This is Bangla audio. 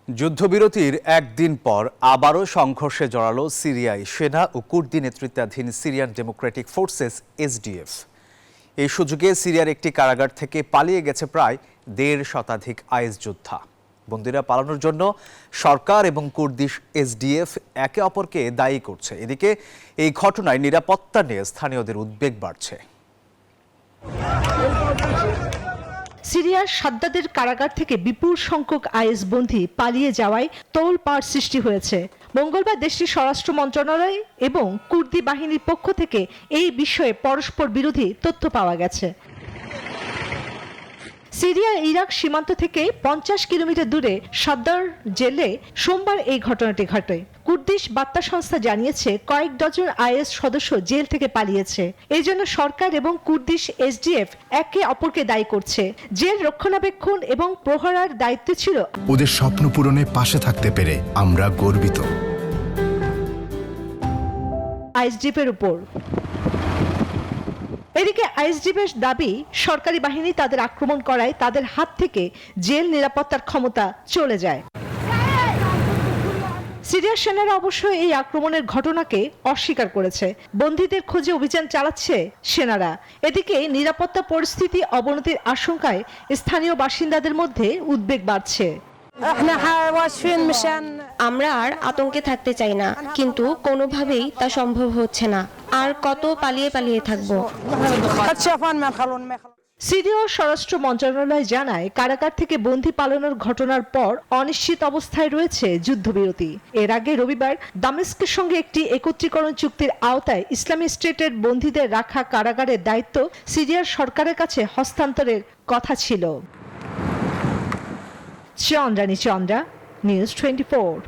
যুদ্ধবিরতির একদিন পর আবারও সংঘর্ষে জড়ালো সিরিয়ায় সেনা ও কুর্দি নেতৃত্বাধীন সিরিয়ান ডেমোক্রেটিক ফোর্সেস এসডিএফ। এই সুযোগে সিরিয়ার একটি কারাগার থেকে পালিয়ে গেছে প্রায় ১.৫ শতাধিক আইএস যোদ্ধা। বন্দীরা পালানোর জন্য সরকার এবং কুর্দি এসডিএফ একে অপরকে দায়ী করছে। এদিকে এই ঘটনায় নিরাপত্তা নিয়ে স্থানীয়দের উদ্বেগ বাড়ছে। সিরিয়ার সাদ্দাদের কারাগার থেকে বিপুল সংখ্যক আইএস বন্দী পালিয়ে যাওয়ায় তোলপাড় সৃষ্টি হয়েছে। মঙ্গলবার দেশটির স্বরাষ্ট্র মন্ত্রণালয় এবং কুর্দি বাহিনীর পক্ষ থেকে এই বিষয়ে পরস্পর বিরোধী তথ্য পাওয়া গেছে। সিরিয়া ইরাক সীমান্ত থেকে ৫০ কিলোমিটার দূরে সাদ্দার জেলে সোমবার এই ঘটনাটি ঘটে। কুর্দিশ বার্তা সংস্থা জানিয়েছে কয়েক ডজন আইএস সদস্য জেল থেকে পালিয়েছে। এই জন্য সরকার এবং কুর্দিশ এসডিএফ একে অপরকে দায়ী করছে। জেল রক্ষণাবেক্ষণ এবং প্রহরার দায়িত্ব ছিল। ওদের স্বপ্ন পূরণে পাশে থাকতে পেরে আমরা গর্বিত। আইএসডিএফের উপর এদিকে আইএসডিএফের দাবি সরকারি বাহিনী তাদের আক্রমণ করায় তাদের হাত থেকে জেল নিরাপত্তার ক্ষমতা চলে যায়। সিরিয়ার সেনারা অবশ্য এই আক্রমণের ঘটনাকে অস্বীকার করেছে। বন্দীদের খোঁজে অভিযান চালাচ্ছে সেনারা। এদিকে নিরাপত্তা পরিস্থিতি অবনতির আশঙ্কায় স্থানীয় বাসিন্দাদের মধ্যে উদ্বেগ বাড়ছে। আমরা আর আতঙ্কে থাকতে চাই না, কিন্তু কোনোভাবেই তা সম্ভব হচ্ছে না। আর কত পালিয়ে পালিয়ে থাকবো। সিরিয় স্বরাষ্ট্র মন্ত্রণালয় জানায় কারাগার থেকে বন্দী পালানোর ঘটনার পর অনিশ্চিত অবস্থায় রয়েছে যুদ্ধবিরতি। এর আগে রবিবার দামেস্কের সঙ্গে একটি একত্রীকরণ চুক্তির আওতায় ইসলামী স্টেটের বন্দীদের রাখা কারাগারের দায়িত্ব সিরিয়ার সরকারের কাছে হস্তান্তরের কথা ছিল। চন্দ্রানী চন্দ্রা, নিউজ 24।